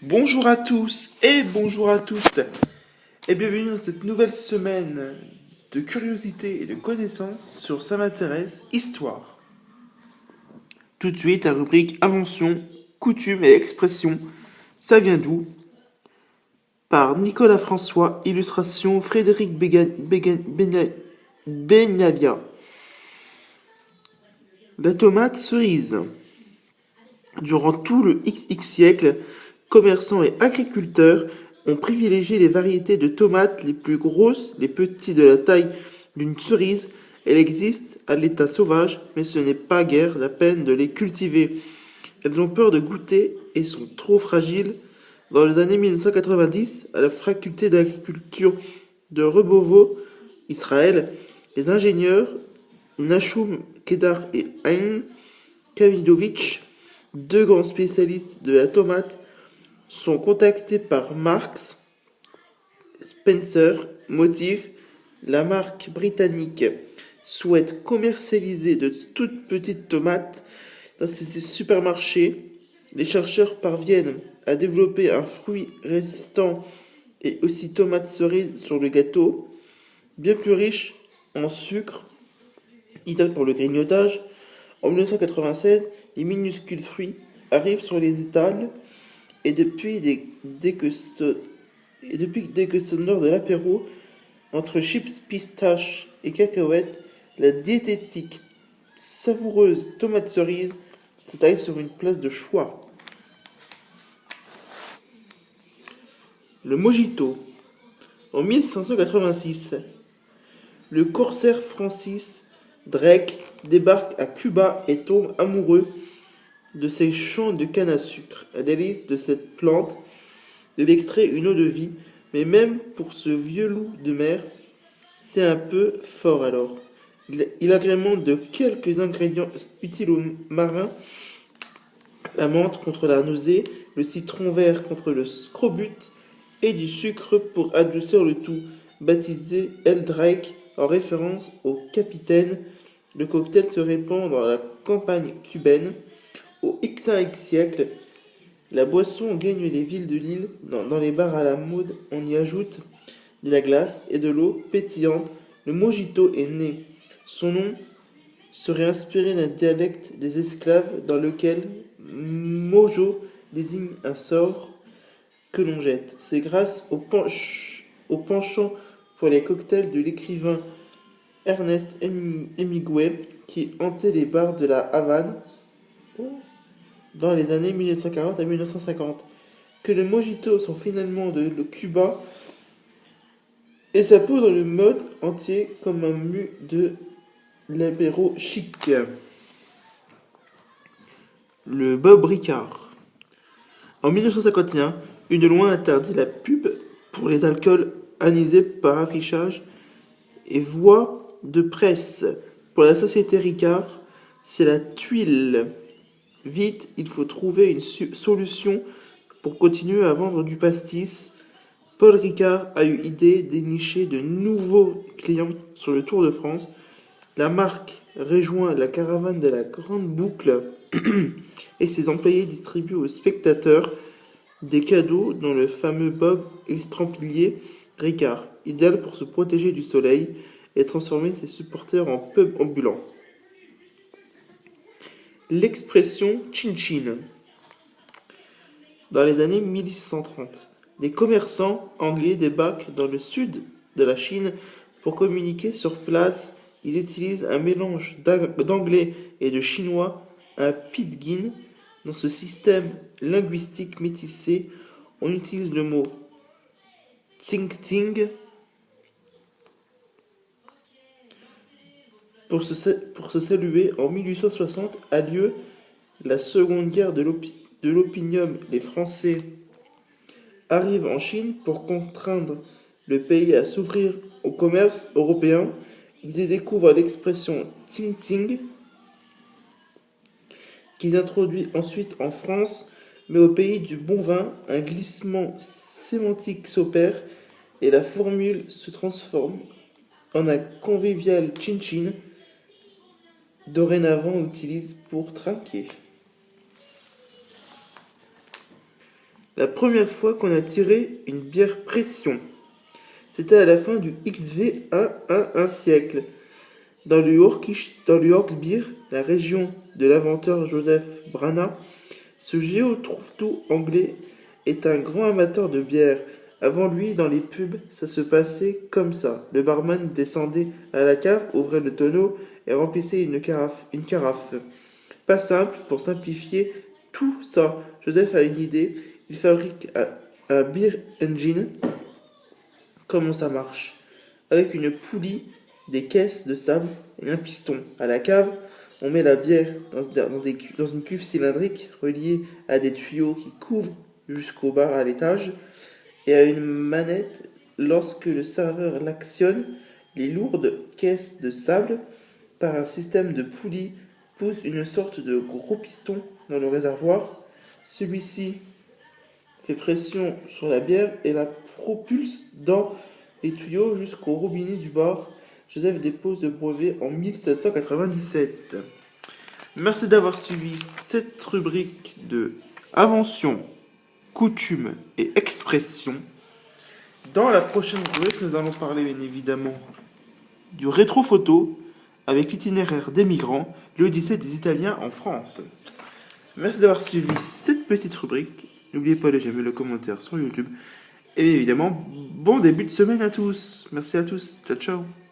Bonjour à tous et bonjour à toutes et bienvenue dans cette nouvelle semaine de curiosité et de connaissances sur Ça m'intéresse, Histoire. Tout de suite, la rubrique Invention, coutumes et expressions. Ça vient d'où? Par Nicolas François, illustration Frédéric Benyalia. La tomate cerise. Durant tout le XX siècle, commerçants et agriculteurs ont privilégié les variétés de tomates les plus grosses, les petits de la taille d'une cerise. Elles existent à l'état sauvage, mais ce n'est pas guère la peine de les cultiver. Elles ont peur de goûter et sont trop fragiles. Dans les années 1990, à la faculté d'agriculture de Rebovo, Israël, les ingénieurs Nashum Kedar et Hein Kavidovich, deux grands spécialistes de la tomate, sont contactés par Marks Spencer Motif. La marque britannique souhaite commercialiser de toutes petites tomates dans ses supermarchés. Les chercheurs parviennent à développer un fruit résistant et aussi tomate cerise sur le gâteau, bien plus riche en sucre, idéal pour le grignotage. En 1996, les minuscules fruits arrivent sur les étals et depuis dès que sonne l'heure de l'apéro, entre chips pistaches et cacahuètes, la diététique savoureuse tomate cerise se taille sur une place de choix. Le mojito. En 1586, le corsaire Francis Drake débarque à Cuba et tombe amoureux de ses champs de canne à sucre. À délice de cette plante, il extrait une eau de vie, mais même pour ce vieux loup de mer, c'est un peu fort alors. Il agrémente de quelques ingrédients utiles aux marins, la menthe contre la nausée, le citron vert contre le scrobut et du sucre pour adoucir le tout. Baptisé El Drake en référence au capitaine, le cocktail se répand dans la campagne cubaine. Au XXe siècle, la boisson gagne les villes de l'île. Dans les bars à la mode, on y ajoute de la glace et de l'eau pétillante. Le mojito est né. Son nom serait inspiré d'un dialecte des esclaves dans lequel mojo désigne un sort que l'on jette. C'est grâce au penchant pour les cocktails de l'écrivain Ernest Hemingway qui hantait les bars de la Havane dans les années 1940 à 1950 que le mojito sont finalement de Cuba et sa peau dans le mode entier comme un mu de l'apéro chic. Le Bob Ricard. En 1951, une loi interdit la pub pour les alcools anisés par affichage et voix de presse. Pour la société Ricard, c'est la tuile. Vite, il faut trouver une solution pour continuer à vendre du pastis. Paul Ricard a eu idée de dénicher de nouveaux clients sur le Tour de France. La marque rejoint la caravane de la Grande Boucle et ses employés distribuent aux spectateurs des cadeaux dont le fameux Bob estampillé Ricard, idéal pour se protéger du soleil et transformer ses supporters en pub ambulant. L'expression chin-chin. Dans les années 1630, des commerçants anglais débarquent dans le sud de la Chine pour communiquer sur place. Ils utilisent un mélange d'anglais et de chinois, un pidgin. Dans ce système linguistique métissé, on utilise le mot tsing-tsing pour se saluer. En 1860 a lieu la seconde guerre de l'opium. Les Français arrivent en Chine pour contraindre le pays à s'ouvrir au commerce européen. Ils y découvrent l'expression tsing-tsing qu'il introduit ensuite en France, mais au pays du bon vin, un glissement sémantique s'opère et la formule se transforme en un convivial chin-chin, dorénavant utilise pour trinquer. La première fois qu'on a tiré une bière pression, c'était à la fin du XV1 siècle. Dans le Yorkshire, la région de l'inventeur Joseph Branagh, ce géo-trouve-tout anglais est un grand amateur de bière. Avant lui, dans les pubs, ça se passait comme ça. Le barman descendait à la cave, ouvrait le tonneau et remplissait une carafe. Pas simple, pour simplifier tout ça, Joseph a une idée. Il fabrique un beer engine. Comment ça marche? Avec une poulie, des caisses de sable et un piston. À la cave, on met la bière dans une cuve cylindrique reliée à des tuyaux qui couvrent jusqu'au bar à l'étage et à une manette. Lorsque le serveur l'actionne, les lourdes caisses de sable, par un système de poulies, poussent une sorte de gros piston dans le réservoir. Celui-ci fait pression sur la bière et la propulse dans les tuyaux jusqu'au robinet du bar. Joseph dépose le brevet en 1797. Merci d'avoir suivi cette rubrique de invention, coutume et expression. Dans la prochaine rubrique, nous allons parler bien évidemment du rétro-photo avec l'itinéraire des migrants, l'Odyssée des Italiens en France. Merci d'avoir suivi cette petite rubrique. N'oubliez pas de j'aime le commentaire sur YouTube. Et bien évidemment, bon début de semaine à tous. Merci à tous. Ciao, ciao.